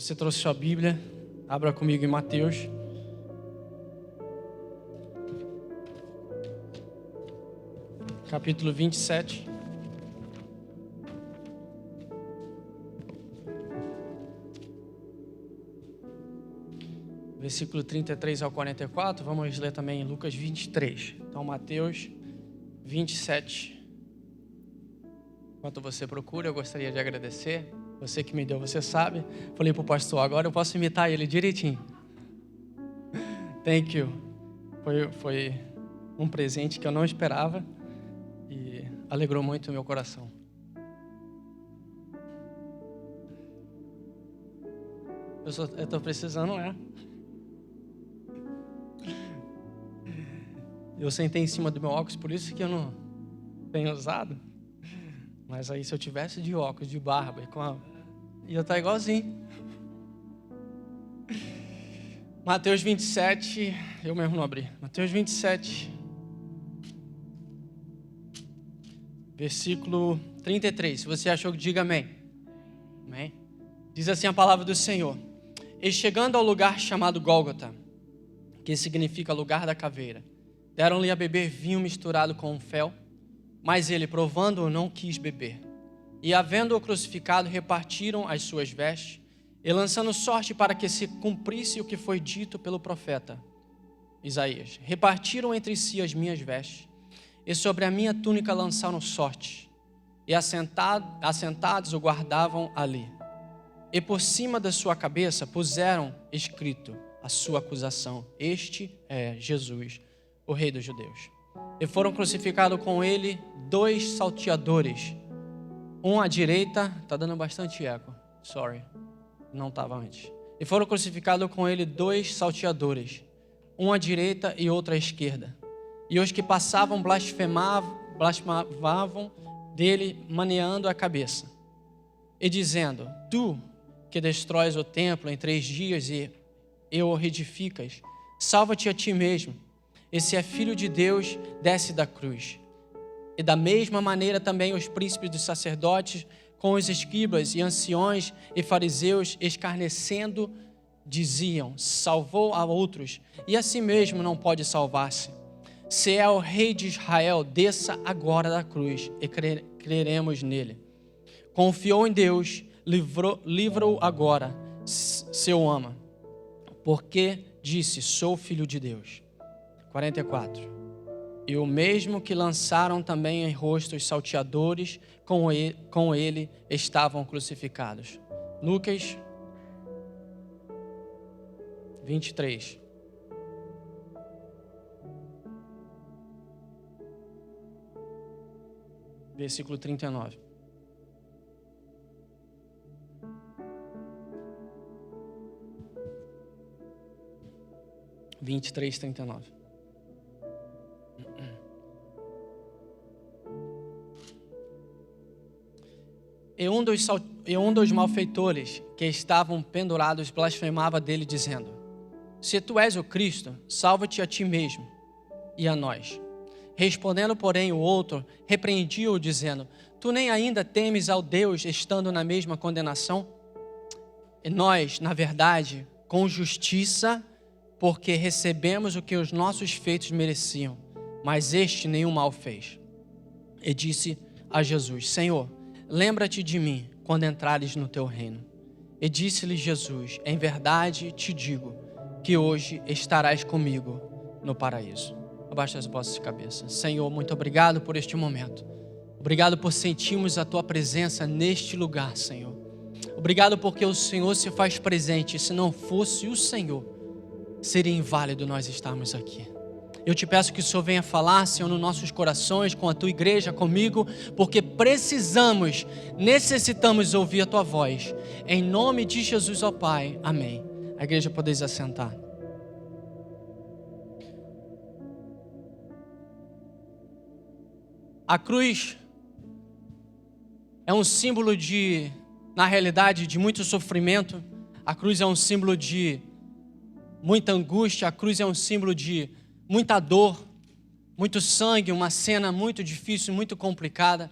Você trouxe sua Bíblia, abra comigo em Mateus. Capítulo 27. Versículo 33 ao 44. Vamos ler também Lucas 23. Então, Mateus 27. Enquanto você procura, eu gostaria de agradecer. Você que me deu, você sabe. Falei para o pastor, agora eu posso imitar ele direitinho. Thank you. Foi um presente que eu não esperava e alegrou muito o meu coração. Eu estou precisando, né? Eu sentei em cima do meu óculos, por isso que eu não tenho usado. Mas aí se eu tivesse de óculos, de barba, ia estar igualzinho. Mateus 27, eu mesmo não abri. Mateus 27, versículo 33. Se você achou, diga amém. Amém. Diz assim a palavra do Senhor. E chegando ao lugar chamado Gólgota, que significa lugar da caveira, deram-lhe a beber vinho misturado com fel, mas ele, provando-o, não quis beber. E, havendo-o crucificado, repartiram as suas vestes, e lançando sorte para que se cumprisse o que foi dito pelo profeta Isaías. Repartiram entre si as minhas vestes, e sobre a minha túnica lançaram sorte, e assentados o guardavam ali. E por cima da sua cabeça puseram escrito a sua acusação: Este é Jesus, o Rei dos Judeus. E foram crucificados com ele 2 salteadores, um à direita, está dando bastante eco, sorry, não estava antes. E foram crucificados com ele 2 salteadores, um à direita e outro à esquerda. E os que passavam blasfemavam dele, maneando a cabeça, e dizendo: Tu que destróis o templo em 3 dias e o reedificas, salva-te a ti mesmo. Esse é filho de Deus, desce da cruz. E da mesma maneira também os príncipes dos sacerdotes, com os escribas e anciões e fariseus, escarnecendo, diziam: salvou a outros, e a si mesmo não pode salvar-se. Se é o rei de Israel, desça agora da cruz, e creremos nele. Confiou em Deus, livra-o agora, se o ama, porque disse: sou filho de Deus. 44. E o mesmo que lançaram também em rosto os salteadores, com ele estavam crucificados. Lucas 23. Versículo 39. Vinte e três, 39. E um dos malfeitores que estavam pendurados blasfemava dele, dizendo: Se tu és o Cristo, salva-te a ti mesmo e a nós. Respondendo, porém, o outro repreendia-o, dizendo: Tu nem ainda temes ao Deus, estando na mesma condenação? E nós, na verdade, com justiça, porque recebemos o que os nossos feitos mereciam, mas este nenhum mal fez. E disse a Jesus: Senhor, lembra-te de mim quando entrares no teu reino. E disse-lhe Jesus: Em verdade te digo que hoje estarás comigo no paraíso. Abaixa as vossas cabeças. Senhor, muito obrigado por este momento. Obrigado por sentirmos a tua presença neste lugar, Senhor. Obrigado porque o Senhor se faz presente. Se não fosse o Senhor, seria inválido nós estarmos aqui. Eu te peço que o Senhor venha falar, Senhor, nos nossos corações, com a tua igreja, comigo, porque necessitamos ouvir a tua voz. Em nome de Jesus, ó Pai. Amém. A igreja podeis assentar. A cruz é um símbolo na realidade, de muito sofrimento. A cruz é um símbolo de muita angústia. A cruz é um símbolo de muita dor, muito sangue, uma cena muito difícil, muito complicada.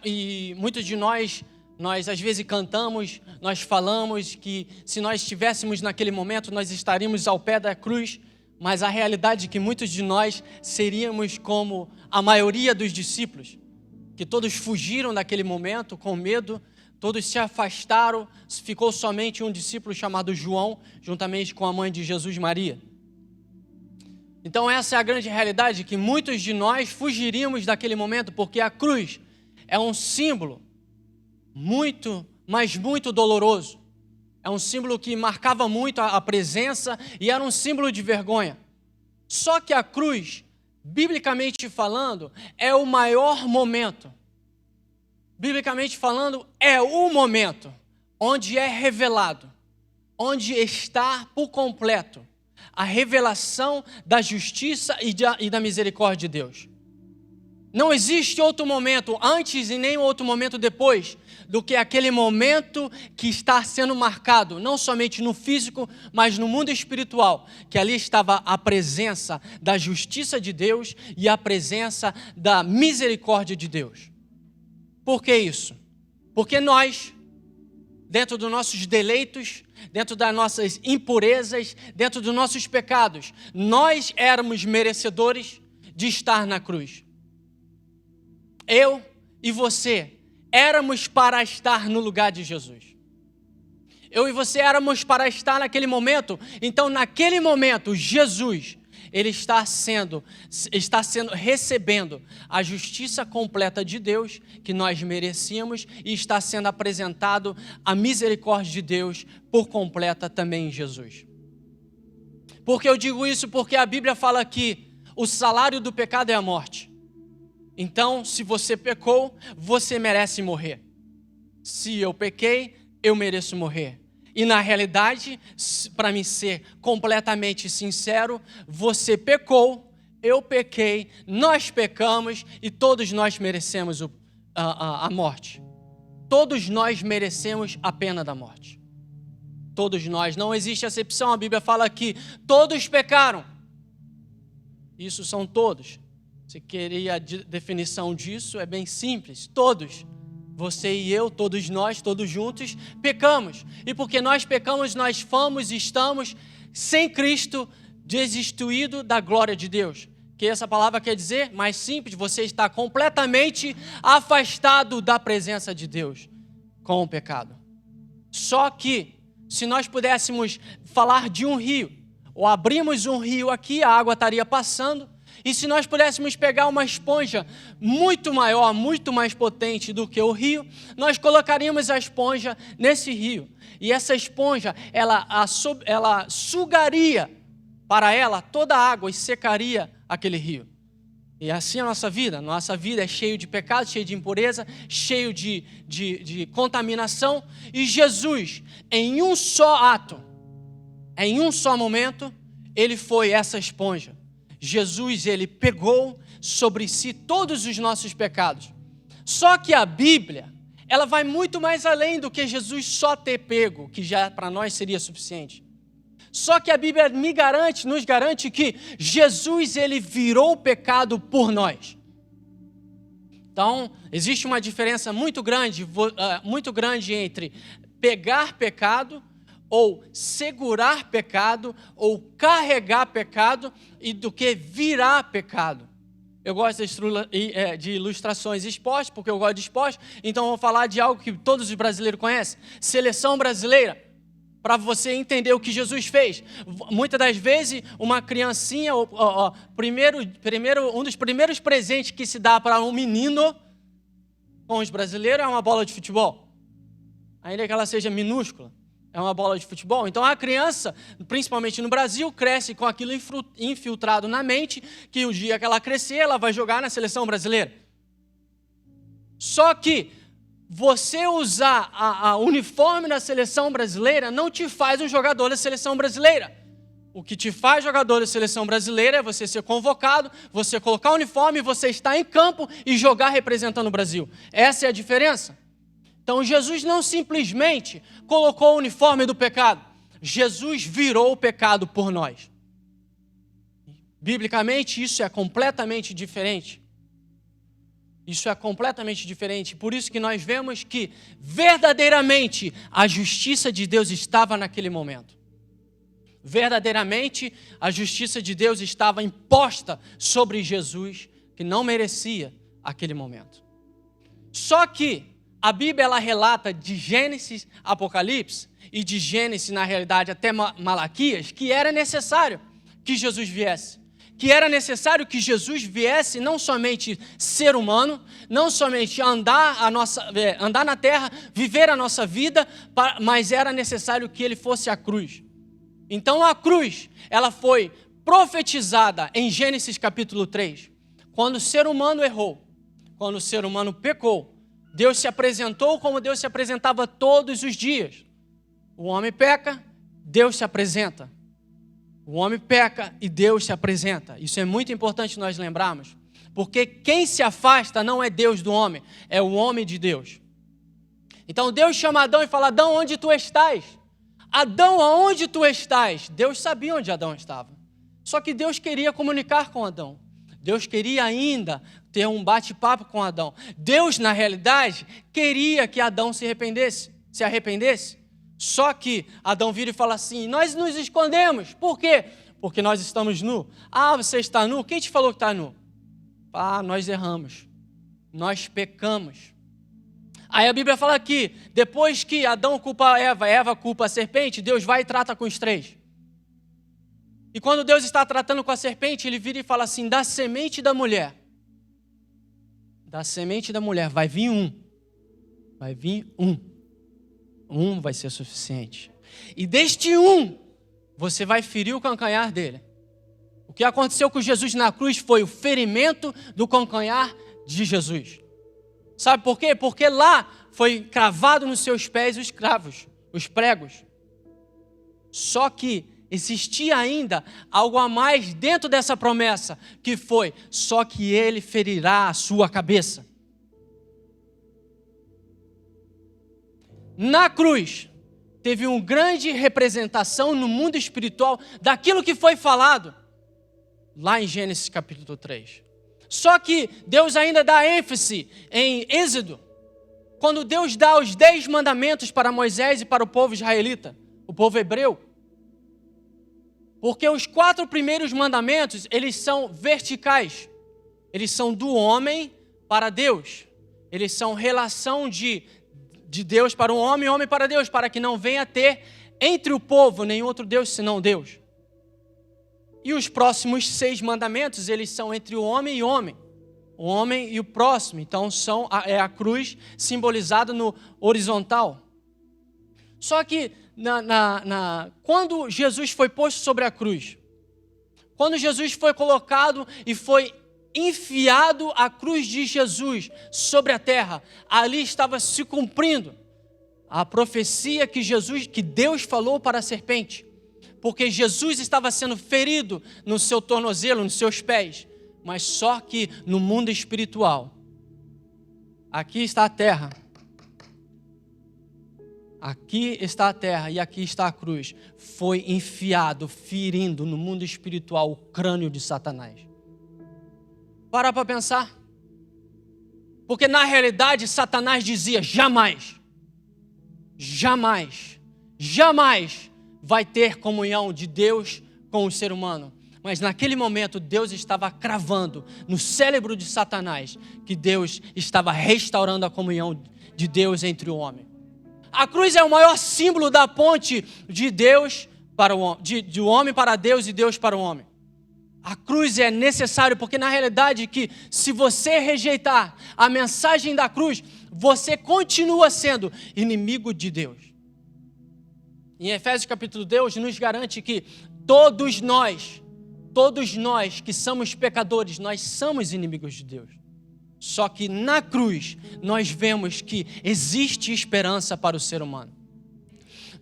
E muitos de nós Nós às vezes cantamos, nós falamos que se nós estivéssemos naquele momento, nós estaríamos ao pé da cruz, mas a realidade é que muitos de nós seríamos como a maioria dos discípulos, que todos fugiram daquele momento com medo, todos se afastaram, ficou somente um discípulo chamado João, juntamente com a mãe de Jesus, Maria. Então essa é a grande realidade, que muitos de nós fugiríamos daquele momento, porque a cruz é um símbolo muito, mas muito doloroso. É um símbolo que marcava muito a presença e era um símbolo de vergonha. Só que a cruz, biblicamente falando, é o maior momento. Biblicamente falando, é o momento onde é revelado, onde está por completo a revelação da justiça e da misericórdia de Deus. Não existe outro momento antes e nem outro momento depois do que aquele momento que está sendo marcado, não somente no físico, mas no mundo espiritual, que ali estava a presença da justiça de Deus e a presença da misericórdia de Deus. Por que isso? Porque nós, dentro dos nossos deleitos, dentro das nossas impurezas, dentro dos nossos pecados, nós éramos merecedores de estar na cruz. Eu e você éramos para estar no lugar de Jesus. Eu e você éramos para estar naquele momento. Então, naquele momento, Jesus, ele está recebendo a justiça completa de Deus que nós merecíamos e está sendo apresentado a misericórdia de Deus por completa também em Jesus. Por que eu digo isso? Porque a Bíblia fala que o salário do pecado é a morte. Então, se você pecou, você merece morrer. Se eu pequei, eu mereço morrer. E na realidade, para mim ser completamente sincero, você pecou, eu pequei, nós pecamos e todos nós merecemos a morte. Todos nós merecemos a pena da morte. Todos nós, não existe acepção, a Bíblia fala que todos pecaram. Isso são todos. Se queria a definição disso, é bem simples. Todos, você e eu, todos nós, todos juntos, pecamos. E porque nós pecamos, nós fomos e estamos sem Cristo, destituído da glória de Deus. Que essa palavra quer dizer, mais simples, você está completamente afastado da presença de Deus com o pecado. Só que, se nós pudéssemos falar de um rio, ou abrimos um rio aqui, a água estaria passando. E se nós pudéssemos pegar uma esponja muito maior, muito mais potente do que o rio, nós colocaríamos a esponja nesse rio. E essa esponja, ela sugaria para ela toda a água e secaria aquele rio. E assim a nossa vida é cheia de pecado, cheia de impureza, cheio de contaminação. E Jesus, em um só ato, em um só momento, ele foi essa esponja. Jesus, ele pegou sobre si todos os nossos pecados. Só que a Bíblia, ela vai muito mais além do que Jesus só ter pego, que já para nós seria suficiente. Só que a Bíblia nos garante que Jesus, ele virou o pecado por nós. Então, existe uma diferença muito grande entre pegar pecado, ou segurar pecado, ou carregar pecado, e do que virar pecado. Eu gosto de ilustrações de esporte, porque eu gosto de esporte, então eu vou falar de algo que todos os brasileiros conhecem, seleção brasileira, para você entender o que Jesus fez. Muitas das vezes, uma criancinha, um dos primeiros presentes que se dá para um menino, com os brasileiros, é uma bola de futebol, ainda que ela seja minúscula. É uma bola de futebol. Então a criança, principalmente no Brasil, cresce com aquilo infiltrado na mente, que o dia que ela crescer, ela vai jogar na seleção brasileira. Só que você usar a uniforme da seleção brasileira não te faz um jogador da seleção brasileira. O que te faz jogador da seleção brasileira é você ser convocado, você colocar o uniforme, você estar em campo e jogar representando o Brasil. Essa é a diferença. Então, Jesus não simplesmente colocou o uniforme do pecado. Jesus virou o pecado por nós. Biblicamente, isso é completamente diferente. Isso é completamente diferente. Por isso que nós vemos que verdadeiramente a justiça de Deus estava naquele momento. Verdadeiramente a justiça de Deus estava imposta sobre Jesus, que não merecia aquele momento. Só que a Bíblia ela relata de Gênesis, Apocalipse e de Gênesis, na realidade, até Malaquias, que era necessário que Jesus viesse. Que era necessário que Jesus viesse não somente ser humano, não somente andar na terra, viver a nossa vida, mas era necessário que ele fosse à cruz. Então a cruz, ela foi profetizada em Gênesis capítulo 3, quando o ser humano errou, quando o ser humano pecou, Deus se apresentou como Deus se apresentava todos os dias. O homem peca, Deus se apresenta. O homem peca e Deus se apresenta. Isso é muito importante nós lembrarmos, porque quem se afasta não é Deus do homem, é o homem de Deus. Então Deus chama Adão e fala: Adão, onde tu estás? Adão, aonde tu estás? Deus sabia onde Adão estava. Só que Deus queria comunicar com Adão. Deus queria ainda ter um bate-papo com Adão. Deus, na realidade, queria que Adão se arrependesse. Só que Adão vira e fala assim: nós nos escondemos. Por quê? Porque nós estamos nu. Ah, você está nu? Quem te falou que está nu? Ah, nós erramos. Nós pecamos. Aí a Bíblia fala que depois que Adão culpa Eva culpa a serpente, Deus vai e trata com os três. E quando Deus está tratando com a serpente, ele vira e fala assim: da semente da mulher vai vir um. Vai vir um. Um vai ser suficiente. E deste um, você vai ferir o calcanhar dele. O que aconteceu com Jesus na cruz foi o ferimento do calcanhar de Jesus. Sabe por quê? Porque lá foi cravado nos seus pés os cravos, os pregos. Só que existia ainda algo a mais dentro dessa promessa, que foi: só que ele ferirá a sua cabeça. Na cruz, teve uma grande representação no mundo espiritual daquilo que foi falado lá em Gênesis capítulo 3. Só que Deus ainda dá ênfase em Êxodo, quando Deus dá os 10 mandamentos para Moisés e para o povo israelita, o povo hebreu. Porque os 4 primeiros mandamentos, eles são verticais. Eles são do homem para Deus. Eles são relação de Deus para o homem, homem para Deus, para que não venha ter entre o povo nenhum outro Deus senão Deus. E os próximos 6 mandamentos, eles são entre o homem e o próximo. Então é a cruz simbolizada no horizontal. Só que quando Jesus foi posto sobre a cruz, quando Jesus foi colocado e foi enfiado a cruz de Jesus sobre a terra, ali estava se cumprindo a profecia que Deus falou para a serpente, porque Jesus estava sendo ferido no seu tornozelo, nos seus pés, mas só que no mundo espiritual, aqui está a terra, e aqui está a cruz, foi enfiado, ferindo no mundo espiritual o crânio de Satanás. Para pensar. Porque na realidade Satanás dizia: jamais vai ter comunhão de Deus com o ser humano. Mas naquele momento Deus estava cravando no cérebro de Satanás que Deus estava restaurando a comunhão de Deus entre o homem. A cruz é o maior símbolo da ponte de Deus para o homem, de homem para Deus e Deus para o homem. A cruz é necessário porque na realidade que se você rejeitar a mensagem da cruz, você continua sendo inimigo de Deus. Em Efésios capítulo 2 nos garante que todos nós que somos pecadores, nós somos inimigos de Deus. Só que na cruz nós vemos que existe esperança para o ser humano.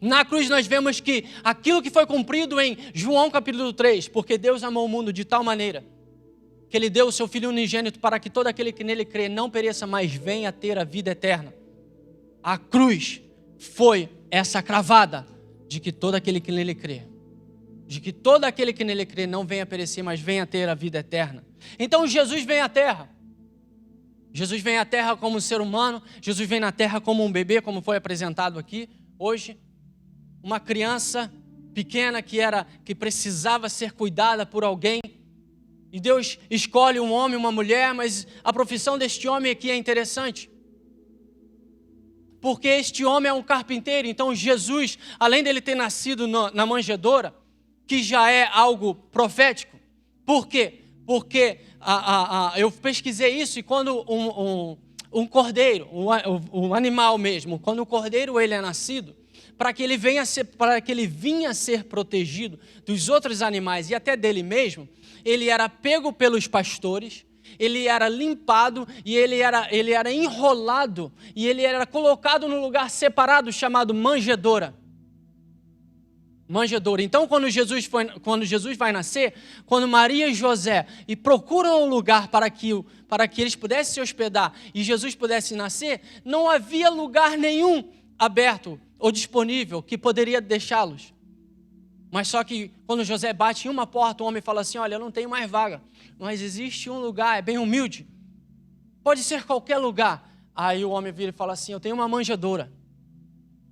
Na cruz nós vemos que aquilo que foi cumprido em João capítulo 3, porque Deus amou o mundo de tal maneira que Ele deu o seu Filho unigênito para que todo aquele que nele crê não pereça, mas venha a ter a vida eterna. A cruz foi essa cravada de que todo aquele que nele crê, não venha perecer, mas venha a ter a vida eterna. Então Jesus vem à terra. Jesus vem à terra como um ser humano, Jesus vem na terra como um bebê, como foi apresentado aqui hoje. Uma criança pequena que precisava ser cuidada por alguém. E Deus escolhe um homem e uma mulher, mas a profissão deste homem aqui é interessante. Porque este homem é um carpinteiro, então Jesus, além dele ter nascido na manjedoura, que já é algo profético. Por quê? Porque eu pesquisei isso e quando um cordeiro, um animal mesmo, quando o cordeiro ele é nascido, para que ele vinha a ser protegido dos outros animais e até dele mesmo, ele era pego pelos pastores, ele era limpado e ele era enrolado e ele era colocado num lugar separado chamado manjedoura. Então, quando Jesus vai nascer, quando Maria e José procuram um lugar para que eles pudessem se hospedar e Jesus pudesse nascer, não havia lugar nenhum aberto ou disponível que poderia deixá-los. Mas só que quando José bate em uma porta, o homem fala assim, olha, eu não tenho mais vaga, mas existe um lugar, é bem humilde, pode ser qualquer lugar. Aí o homem vira e fala assim, eu tenho uma manjedoura.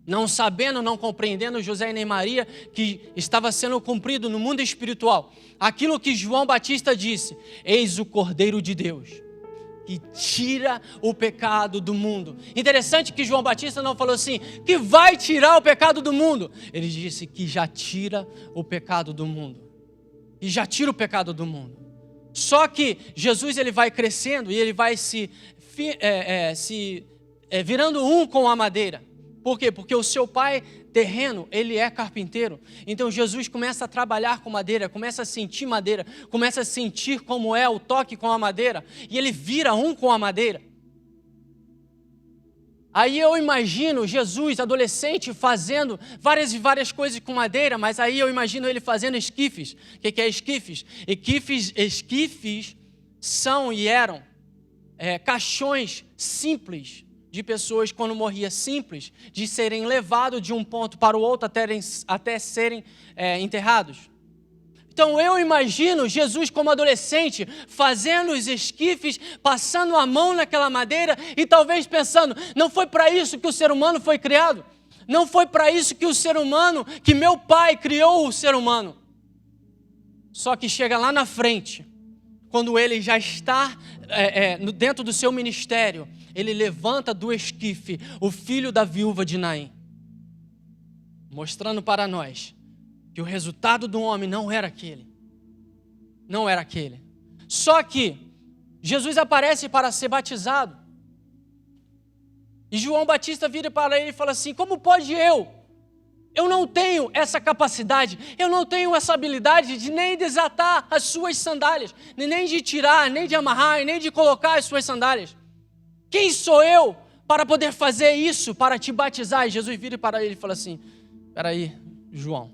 Não sabendo, não compreendendo José e nem Maria, que estava sendo cumprido no mundo espiritual, aquilo que João Batista disse, eis o Cordeiro de Deus, que tira o pecado do mundo. Interessante que João Batista não falou assim, que vai tirar o pecado do mundo. Ele disse que já tira o pecado do mundo. E já tira o pecado do mundo. Só que Jesus ele vai crescendo e ele vai virando um com a madeira. Por quê? Porque o seu pai terreno, ele é carpinteiro. Então Jesus começa a trabalhar com madeira, começa a sentir madeira, começa a sentir como é o toque com a madeira, e ele vira um com a madeira. Aí eu imagino Jesus, adolescente, fazendo várias e várias coisas com madeira, mas aí eu imagino ele fazendo esquifes. O que é esquifes? Esquifes são e eram caixões simples, de pessoas quando morria simples, de serem levados de um ponto para o outro até serem enterrados. Então eu imagino Jesus como adolescente, fazendo os esquifes, passando a mão naquela madeira e talvez pensando, não foi para isso que o ser humano foi criado, não foi para isso que meu pai criou o ser humano. Só que chega lá na frente, quando ele já está dentro do seu ministério, ele levanta do esquife o filho da viúva de Naim, mostrando para nós que o resultado do homem não era aquele. Não era aquele. Só que Jesus aparece para ser batizado. E João Batista vira para ele e fala assim, como pode eu não tenho essa capacidade, eu não tenho essa habilidade de nem desatar as suas sandálias, nem de tirar, nem de amarrar, nem de colocar as suas sandálias. Quem sou eu para poder fazer isso, para te batizar? E Jesus vira para ele e fala assim, espera aí, João,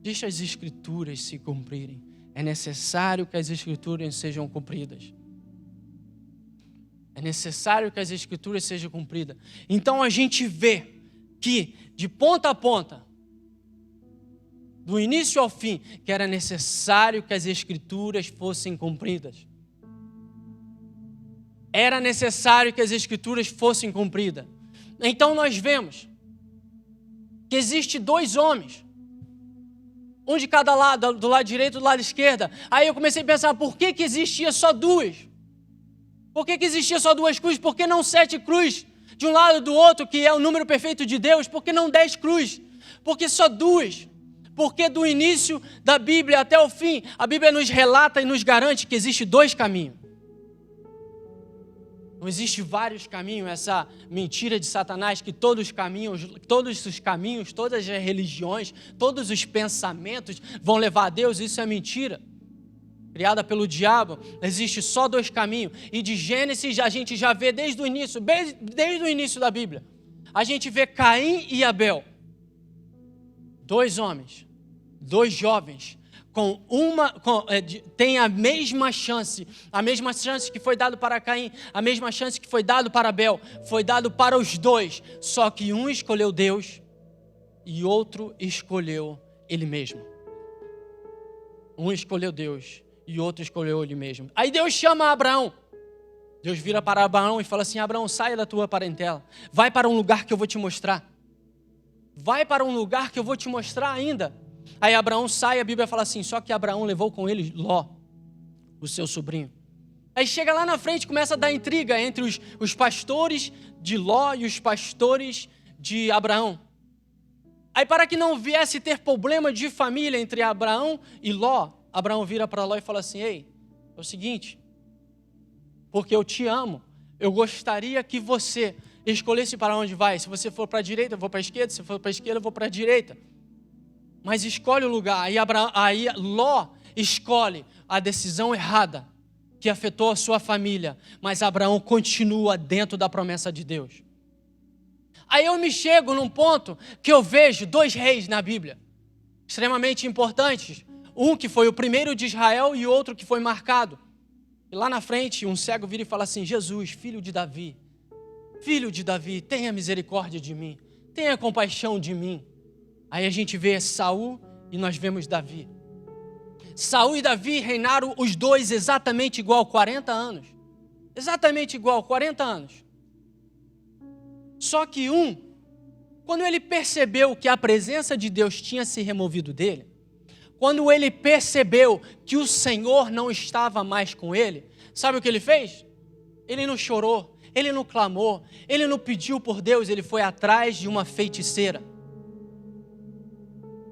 deixa as escrituras se cumprirem. É necessário que as escrituras sejam cumpridas. É necessário que as escrituras sejam cumpridas. Então a gente vê que de ponta a ponta, do início ao fim, que era necessário que as escrituras fossem cumpridas. Era necessário que as escrituras fossem cumpridas. Então nós vemos que existe dois homens, um de cada lado, do lado direito e do lado esquerdo. Aí eu comecei a pensar, por que existia só duas? Por que existia só duas cruzes? Por que não 7 cruzes de um lado e do outro, que é o número perfeito de Deus? Por que não 10 cruzes? Por que só duas? Porque do início da Bíblia até o fim, a Bíblia nos relata e nos garante que existe 2 caminhos. Não existe vários caminhos, essa mentira de Satanás que todos os caminhos, todas as religiões, todos os pensamentos vão levar a Deus, isso é mentira. Criada pelo diabo, existe só 2 caminhos. E de Gênesis a gente já vê desde o início da Bíblia. A gente vê Caim e Abel. 2 homens, 2 jovens, tem a mesma chance que foi dado para Caim, a mesma chance que foi dado para Abel, foi dado para os 2, só que um escolheu Deus e outro escolheu ele mesmo. Um escolheu Deus e outro escolheu ele mesmo. Aí Deus chama Abraão Deus vira para Abraão e fala assim: Abraão, saia da tua parentela. Vai para um lugar que eu vou te mostrar. Vai para um lugar que eu vou te mostrar ainda. Aí Abraão sai, a Bíblia fala assim, só que Abraão levou com ele Ló, o seu sobrinho. Aí chega lá na frente, começa a dar intriga entre os pastores de Ló e os pastores de Abraão. Aí para que não viesse ter problema de família entre Abraão e Ló, Abraão vira para Ló e fala assim: ei, é o seguinte, porque eu te amo, eu gostaria que você escolhesse para onde vai. Se você for para a direita, eu vou para a esquerda. Se for para a esquerda, eu vou para a direita. Mas escolhe o lugar. Aí Ló escolhe a decisão errada, que afetou a sua família. Mas Abraão continua dentro da promessa de Deus. Aí eu me chego num ponto que eu vejo 2 reis na Bíblia, extremamente importantes. Um que foi o primeiro de Israel e outro que foi marcado. E lá na frente, um cego vira e fala assim: Jesus, filho de Davi, tenha misericórdia de mim, tenha compaixão de mim. Aí a gente vê Saul e nós vemos Davi. Saul e Davi reinaram os dois exatamente igual, 40 anos. Exatamente igual, 40 anos. Só que quando ele percebeu que a presença de Deus tinha se removido dele, quando ele percebeu que o Senhor não estava mais com ele, sabe o que ele fez? Ele não chorou, ele não clamou, ele não pediu por Deus, ele foi atrás de uma feiticeira.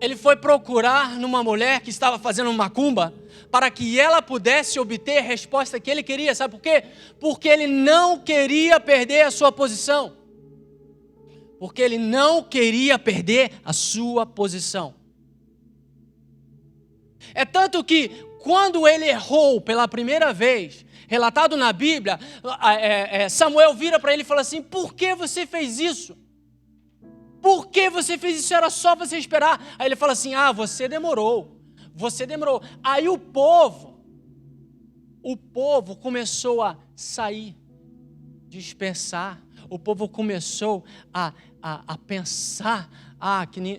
Ele foi procurar numa mulher que estava fazendo macumba para que ela pudesse obter a resposta que ele queria. Sabe por quê? Porque ele não queria perder a sua posição. Porque ele não queria perder a sua posição. É tanto que quando ele errou pela primeira vez, relatado na Bíblia, Samuel vira para ele e fala assim: por que você fez isso? Por que você fez isso? Era só você esperar. Aí ele fala assim: você demorou. Aí o povo começou a sair, dispersar. O povo começou a pensar: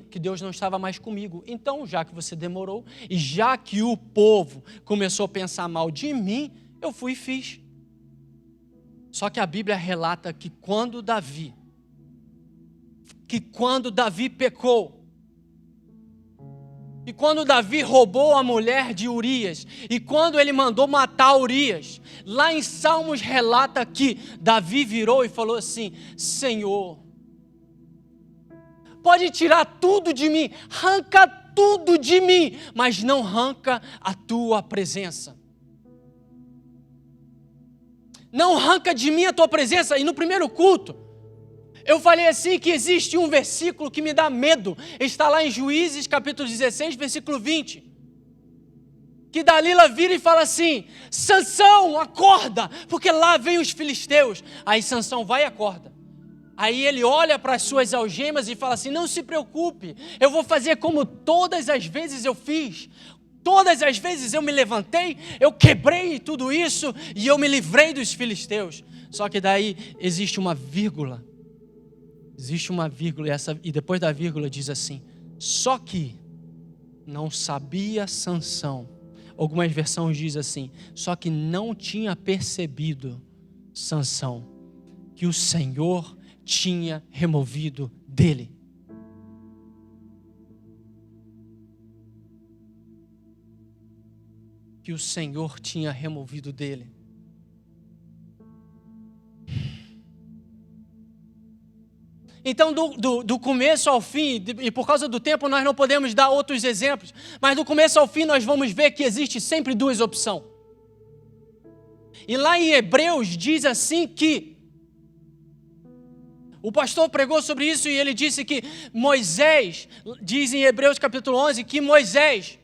que Deus não estava mais comigo. Então, já que você demorou, e já que o povo começou a pensar mal de mim, eu fui e fiz. Só que a Bíblia relata que quando Davi pecou, e quando Davi roubou a mulher de Urias, e quando ele mandou matar Urias, lá em Salmos relata que Davi virou e falou assim: Senhor, pode tirar tudo de mim, arranca tudo de mim, mas não arranca a tua presença. Não arranca de mim a tua presença. E no primeiro culto, eu falei assim que existe um versículo que me dá medo. Está lá em Juízes, capítulo 16, versículo 20. Que Dalila vira e fala assim: Sansão, acorda, porque lá vem os filisteus. Aí Sansão vai e acorda. Aí ele olha para as suas algemas e fala assim: não se preocupe, eu vou fazer como todas as vezes eu fiz. Todas as vezes eu me levantei, eu quebrei tudo isso e eu me livrei dos filisteus. Só que daí existe uma vírgula. E depois da vírgula diz assim: só que não sabia Sansão. Algumas versões dizem assim: só que não tinha percebido Sansão que o Senhor tinha removido dele. Que o Senhor tinha removido dele. Então, do começo ao fim, e por causa do tempo nós não podemos dar outros exemplos, mas do começo ao fim nós vamos ver que existe sempre 2 opções. E lá em Hebreus diz assim que, o pastor pregou sobre isso e ele disse que Moisés, diz em Hebreus capítulo 11, que Moisés,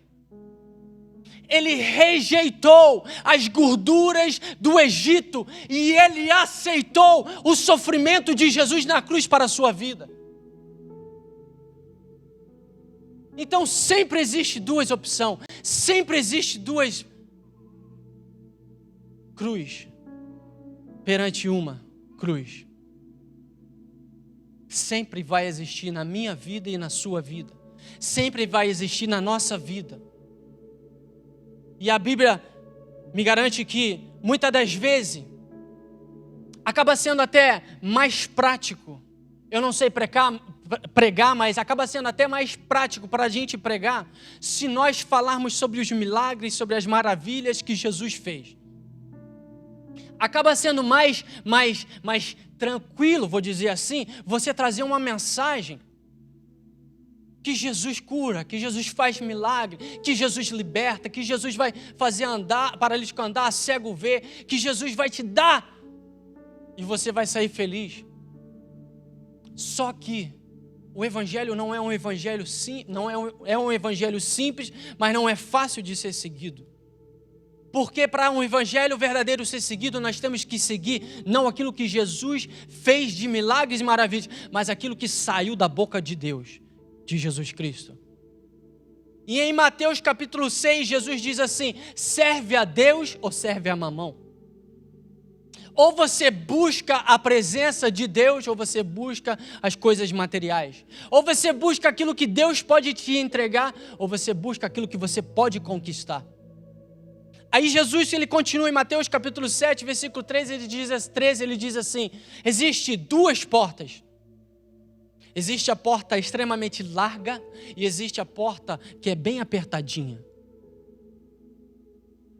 ele rejeitou as gorduras do Egito e ele aceitou o sofrimento de Jesus na cruz para a sua vida. Então sempre existe 2 opções, sempre existe 2 cruz perante uma cruz. Sempre vai existir na minha vida e na sua vida. Sempre vai existir na nossa vida. E a Bíblia me garante que, muitas das vezes, acaba sendo até mais prático. Eu não sei pregar, mas acaba sendo até mais prático para a gente pregar se nós falarmos sobre os milagres, sobre as maravilhas que Jesus fez. Acaba sendo mais tranquilo, vou dizer assim, você trazer uma mensagem que Jesus cura, que Jesus faz milagre, que Jesus liberta, que Jesus vai fazer paralítico andar, cego ver, que Jesus vai te dar e você vai sair feliz. Só que o evangelho não é um evangelho é um evangelho simples, mas não é fácil de ser seguido. Porque para um evangelho verdadeiro ser seguido, nós temos que seguir não aquilo que Jesus fez de milagres e maravilhas, mas aquilo que saiu da boca de Deus, de Jesus Cristo. E em Mateus capítulo 6, Jesus diz assim: serve a Deus ou serve a mamão? Ou você busca a presença de Deus, ou você busca as coisas materiais. Ou você busca aquilo que Deus pode te entregar, ou você busca aquilo que você pode conquistar. Aí Jesus, ele continua em Mateus capítulo 7, versículo 13, ele diz assim: existe duas portas. Existe a porta extremamente larga e existe a porta que é bem apertadinha.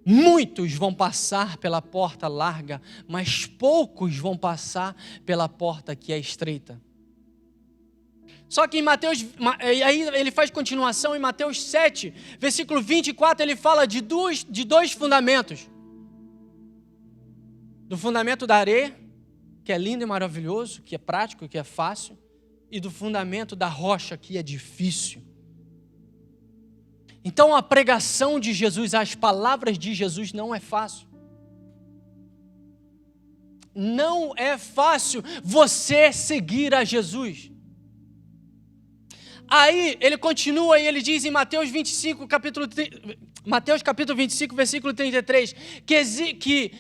Muitos vão passar pela porta larga, mas poucos vão passar pela porta que é estreita. Só que em Mateus, aí ele faz continuação em Mateus 7, versículo 24, ele fala de dois fundamentos. Do fundamento da areia, que é lindo e maravilhoso, que é prático, que é fácil, e do fundamento da rocha, que é difícil. Então a pregação de Jesus, as palavras de Jesus não é fácil. Não é fácil você seguir a Jesus. Aí ele continua e ele diz em Mateus capítulo 25, versículo 33, que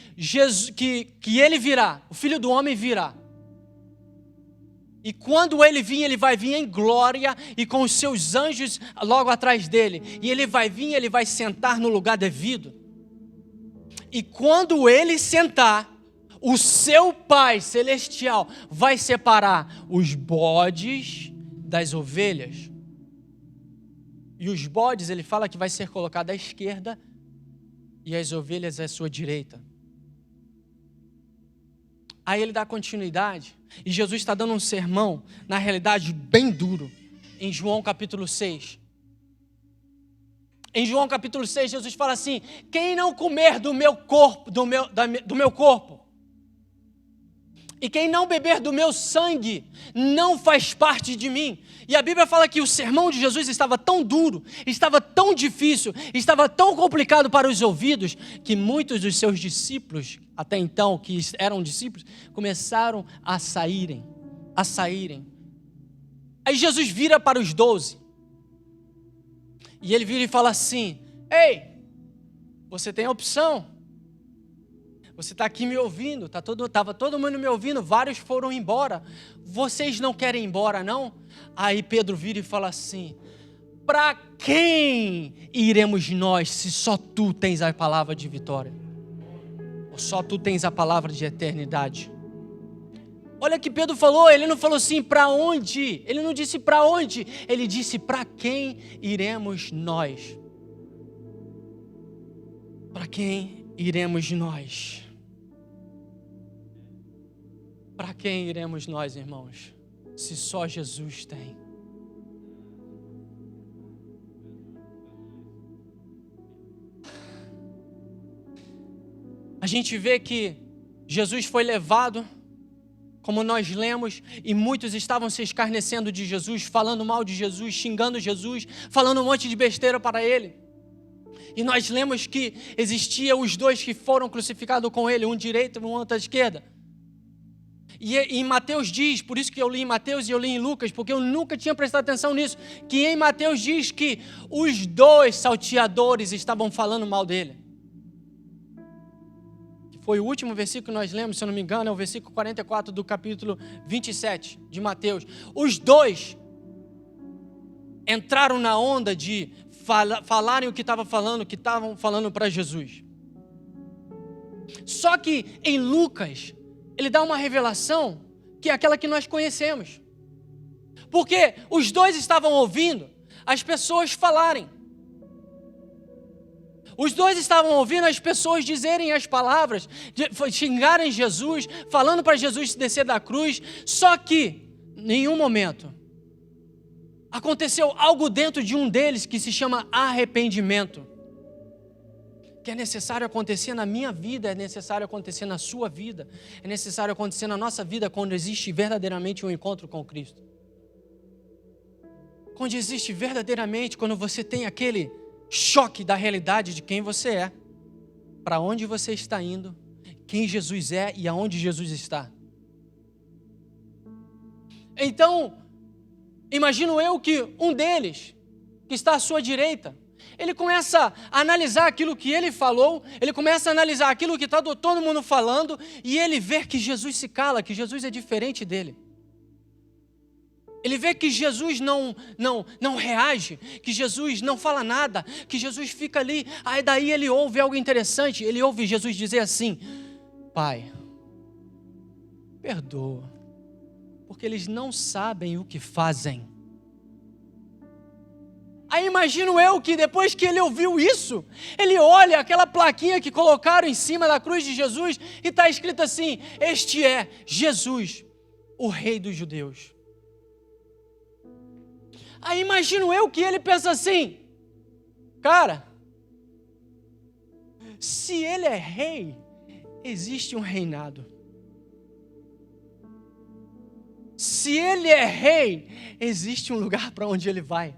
ele virá, o Filho do Homem virá. E quando ele vir, ele vai vir em glória e com os seus anjos logo atrás dele. E ele vai vir, ele vai sentar no lugar devido. E quando ele sentar, o seu Pai Celestial vai separar os bodes das ovelhas. E os bodes, ele fala que vai ser colocado à esquerda e as ovelhas à sua direita. Aí ele dá continuidade, e Jesus está dando um sermão, na realidade, bem duro, em João capítulo 6. Em João capítulo 6, Jesus fala assim: quem não comer do meu corpo, do meu corpo, e quem não beber do meu sangue, não faz parte de mim. E a Bíblia fala que o sermão de Jesus estava tão duro, estava tão difícil, estava tão complicado para os ouvidos, que muitos dos seus discípulos, até então, que eram discípulos, começaram a saírem. Aí Jesus vira para os 12, e ele vira e fala assim: ei, você tem a opção. Você está aqui me ouvindo, estava todo mundo me ouvindo, vários foram embora. Vocês não querem ir embora, não? Aí Pedro vira e fala assim: para quem iremos nós se só tu tens a palavra de vitória? Ou só tu tens a palavra de eternidade? Olha que Pedro falou, ele não falou assim, para onde? Ele não disse para onde, ele disse: para quem iremos nós? Para quem iremos nós? Para quem iremos nós, irmãos, se só Jesus tem? A gente vê que Jesus foi levado, como nós lemos, e muitos estavam se escarnecendo de Jesus, falando mal de Jesus, xingando Jesus, falando um monte de besteira para ele. E nós lemos que existia os dois que foram crucificados com ele, um direito e um outro à esquerda. E em Mateus diz, por isso que eu li em Mateus e eu li em Lucas, porque eu nunca tinha prestado atenção nisso, que em Mateus diz que os dois salteadores estavam falando mal dele. Foi o último versículo que nós lemos, se eu não me engano, é o versículo 44 do capítulo 27 de Mateus. Os dois entraram na onda de falarem o que estavam falando para Jesus. Só que em Lucas, ele dá uma revelação que é aquela que nós conhecemos. Porque os dois estavam ouvindo as pessoas falarem. Os dois estavam ouvindo as pessoas dizerem as palavras, xingarem Jesus, falando para Jesus descer da cruz. Só que, em nenhum momento, aconteceu algo dentro de um deles que se chama arrependimento. Que é necessário acontecer na minha vida, é necessário acontecer na sua vida, é necessário acontecer na nossa vida quando existe verdadeiramente um encontro com Cristo. Quando existe verdadeiramente, quando você tem aquele choque da realidade de quem você é, para onde você está indo, quem Jesus é e aonde Jesus está. Então, imagino eu que um deles, que está à sua direita, ele começa a analisar aquilo que ele falou, ele começa a analisar aquilo que está todo mundo falando, e ele vê que Jesus se cala, que Jesus é diferente dele. Ele vê que Jesus não reage, que Jesus não fala nada, que Jesus fica ali. Aí daí ele ouve algo interessante, ele ouve Jesus dizer assim: Pai, perdoa, porque eles não sabem o que fazem. Aí imagino eu que depois que ele ouviu isso, ele olha aquela plaquinha que colocaram em cima da cruz de Jesus e está escrito assim: este é Jesus, o Rei dos Judeus. Aí imagino eu que ele pensa assim: cara, se ele é rei, existe um reinado. Se ele é rei, existe um lugar para onde ele vai.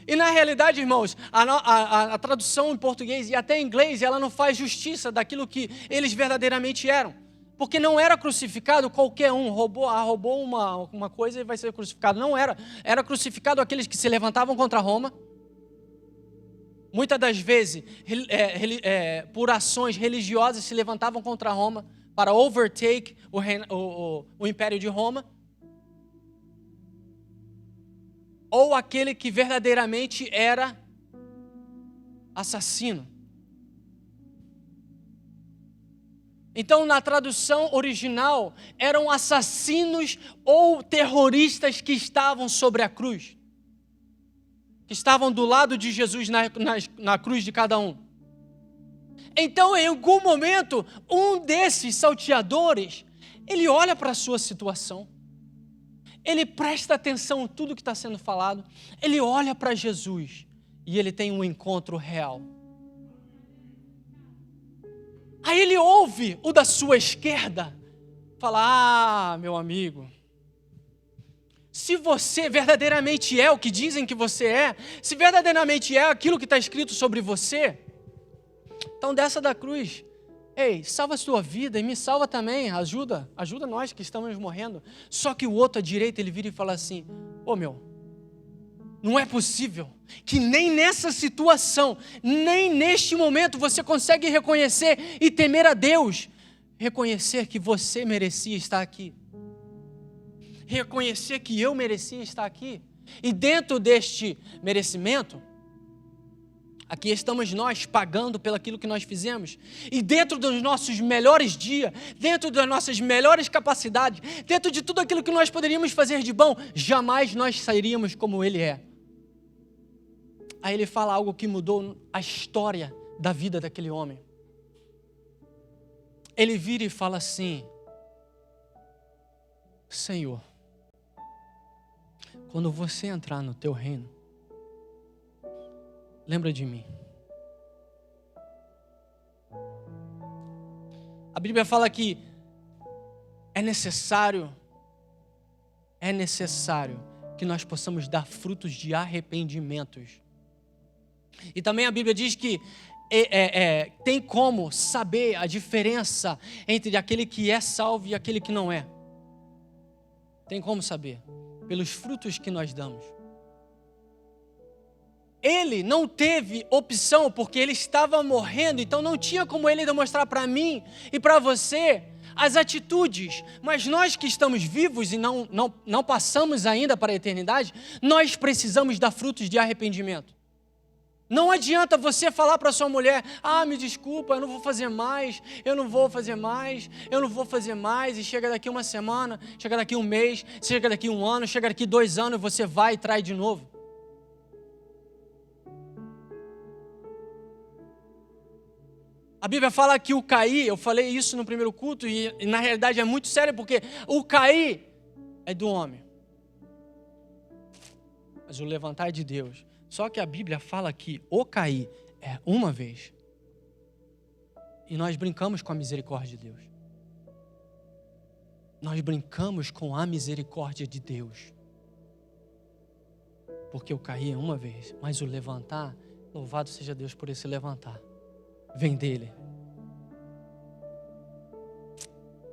E na realidade, irmãos, a tradução em português e até em inglês, ela não faz justiça daquilo que eles verdadeiramente eram. Porque não era crucificado qualquer um, roubou uma coisa e vai ser crucificado. Não era. Era crucificado aqueles que se levantavam contra Roma. Muitas das vezes, por ações religiosas, se levantavam contra Roma para overtake o Império de Roma. Ou aquele que verdadeiramente era assassino. Então, na tradução original, eram assassinos ou terroristas que estavam sobre a cruz. Que estavam do lado de Jesus na cruz de cada um. Então, em algum momento, um desses salteadores, ele olha para a sua situação. Ele presta atenção em tudo que está sendo falado. Ele olha para Jesus e ele tem um encontro real. Aí ele ouve o da sua esquerda falar: ah, meu amigo, se você verdadeiramente é o que dizem que você é, se verdadeiramente é aquilo que está escrito sobre você, então desça da cruz. Ei, salva a sua vida e me salva também, ajuda nós que estamos morrendo. Só que o outro à direita, ele vira e fala assim: ô meu, não é possível que nem nessa situação, nem neste momento você consegue reconhecer e temer a Deus, reconhecer que você merecia estar aqui, reconhecer que eu merecia estar aqui. E dentro deste merecimento, aqui estamos nós pagando pelo aquilo que nós fizemos. E dentro dos nossos melhores dias, dentro das nossas melhores capacidades, dentro de tudo aquilo que nós poderíamos fazer de bom, jamais nós sairíamos como Ele é. Aí ele fala algo que mudou a história da vida daquele homem. Ele vira e fala assim: Senhor, quando você entrar no teu reino, lembra de mim. A Bíblia fala que é necessário que nós possamos dar frutos de arrependimentos. E também a Bíblia diz que tem como saber a diferença entre aquele que é salvo e aquele que não é. Tem como saber? Pelos frutos que nós damos. Ele não teve opção porque ele estava morrendo, então não tinha como ele demonstrar para mim e para você as atitudes. Mas nós que estamos vivos e não passamos ainda para a eternidade, nós precisamos dar frutos de arrependimento. Não adianta você falar para sua mulher, me desculpa, eu não vou fazer mais, e chega daqui uma semana, chega daqui um mês, chega daqui um ano, chega daqui 2 anos, e você vai e trai de novo. A Bíblia fala que o cair, eu falei isso no primeiro culto, e na realidade é muito sério, porque o cair é do homem, mas o levantar é de Deus. Só que a Bíblia fala que o cair é uma vez. E nós brincamos com a misericórdia de Deus. Nós brincamos com a misericórdia de Deus. Porque o cair é uma vez, mas o levantar, louvado seja Deus por esse levantar, vem dele.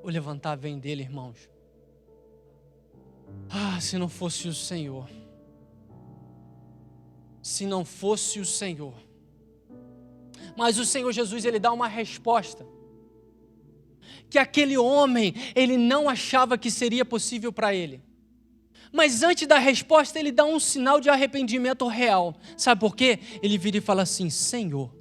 O levantar vem dele, irmãos. Se não fosse o Senhor. Se não fosse o Senhor. Mas o Senhor Jesus, ele dá uma resposta. Que aquele homem, ele não achava que seria possível para ele. Mas antes da resposta, ele dá um sinal de arrependimento real. Sabe por quê? Ele vira e fala assim: Senhor,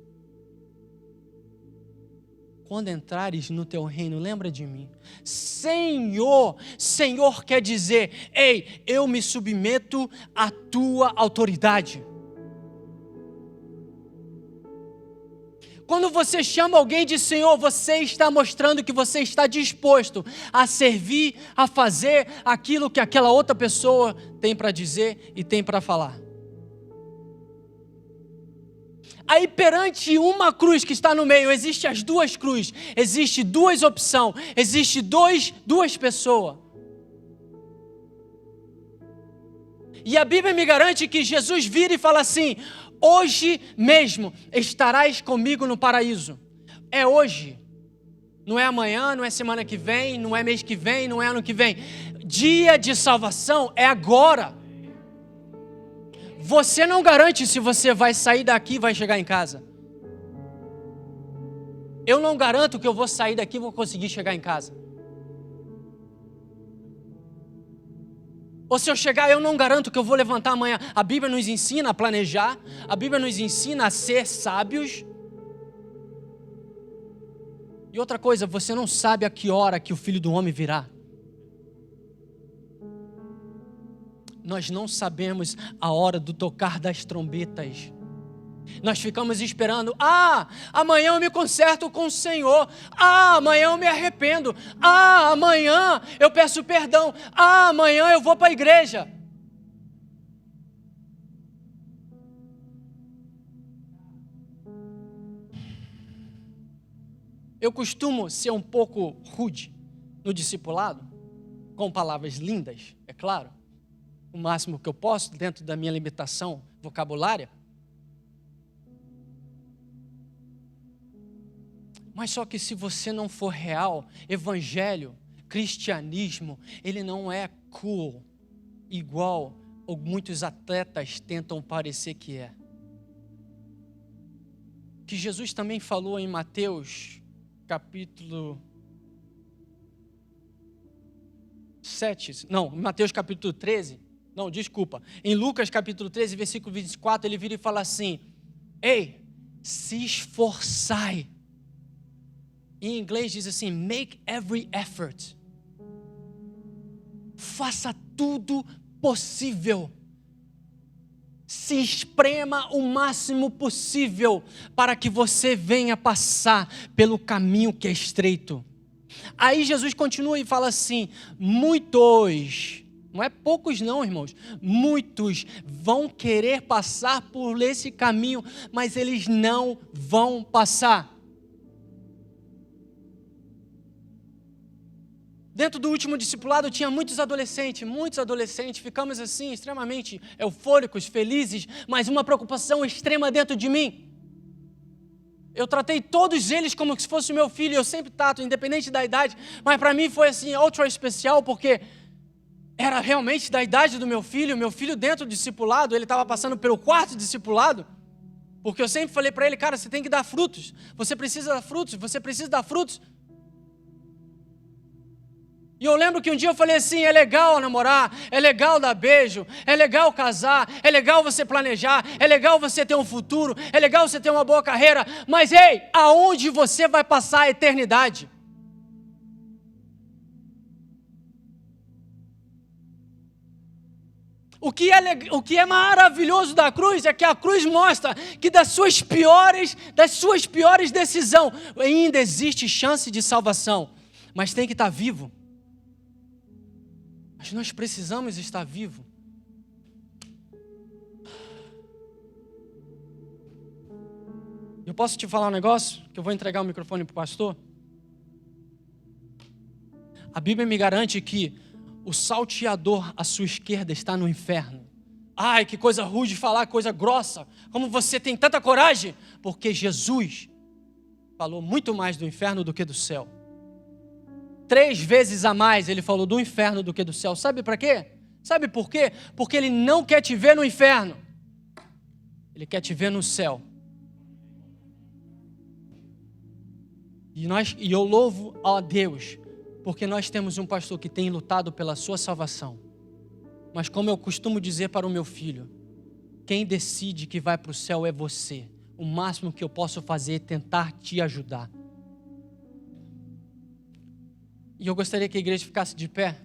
quando entrares no teu reino, lembra de mim. Senhor, Senhor quer dizer, ei, eu me submeto à tua autoridade. Quando você chama alguém de Senhor, você está mostrando que você está disposto a servir, a fazer aquilo que aquela outra pessoa tem para dizer e tem para falar. Aí perante uma cruz que está no meio, existe as duas cruzes, existe duas opções, existe duas pessoas. E a Bíblia me garante que Jesus vira e fala assim: hoje mesmo estarás comigo no paraíso. É hoje. Não é amanhã, não é semana que vem, não é mês que vem, não é ano que vem. Dia de salvação é agora. Você não garante se você vai sair daqui e vai chegar em casa. Eu não garanto que eu vou sair daqui e vou conseguir chegar em casa. Ou se eu chegar, eu não garanto que eu vou levantar amanhã. A Bíblia nos ensina a planejar. A Bíblia nos ensina a ser sábios. E outra coisa, você não sabe a que hora que o Filho do Homem virá. Nós não sabemos a hora do tocar das trombetas. Nós ficamos esperando, amanhã eu me conserto com o Senhor, amanhã eu me arrependo, amanhã eu peço perdão, amanhã eu vou para a igreja. Eu costumo ser um pouco rude no discipulado, com palavras lindas, é claro, o máximo que eu posso, dentro da minha limitação vocabulária. Mas só que se você não for real, evangelho, cristianismo, ele não é cool, igual muitos atletas tentam parecer que é. Que Jesus também falou em Mateus, capítulo 7, Mateus capítulo 13, em Lucas capítulo 13, versículo 24, ele vira e fala assim: ei, se esforçai. Em inglês diz assim: make every effort. Faça tudo possível. Se esprema o máximo possível para que você venha passar pelo caminho que é estreito. Aí Jesus continua e fala assim: muitos, não é poucos não, irmãos, muitos vão querer passar por esse caminho, mas eles não vão passar. Dentro do último discipulado tinha muitos adolescentes, ficamos assim extremamente eufóricos, felizes, mas uma preocupação extrema dentro de mim. Eu tratei todos eles como se fosse o meu filho, eu sempre trato, independente da idade, mas para mim foi assim, ultra especial, porque era realmente da idade do meu filho dentro do discipulado, ele estava passando pelo 4º discipulado, porque eu sempre falei para ele: cara, você tem que dar frutos, você precisa dar frutos. E eu lembro que um dia eu falei assim, é legal namorar, é legal dar beijo, é legal casar, é legal você planejar, é legal você ter um futuro, é legal você ter uma boa carreira, mas ei, aonde você vai passar a eternidade? O que é maravilhoso da cruz é que a cruz mostra que das suas piores decisões ainda existe chance de salvação, mas tem que estar vivo. Mas nós precisamos estar vivo. Eu posso te falar um negócio? Que eu vou entregar o microfone para o pastor. A Bíblia me garante que o salteador à sua esquerda está no inferno. Ai, que coisa rude de falar, coisa grossa. Como você tem tanta coragem? Porque Jesus falou muito mais do inferno do que do céu. 3 vezes a mais ele falou do inferno do que do céu. Sabe para quê? Sabe por quê? Porque ele não quer te ver no inferno. Ele quer te ver no céu. E eu louvo a Deus, porque nós temos um pastor que tem lutado pela sua salvação. Mas como eu costumo dizer para o meu filho, quem decide que vai para o céu é você. O máximo que eu posso fazer é tentar te ajudar. E eu gostaria que a igreja ficasse de pé.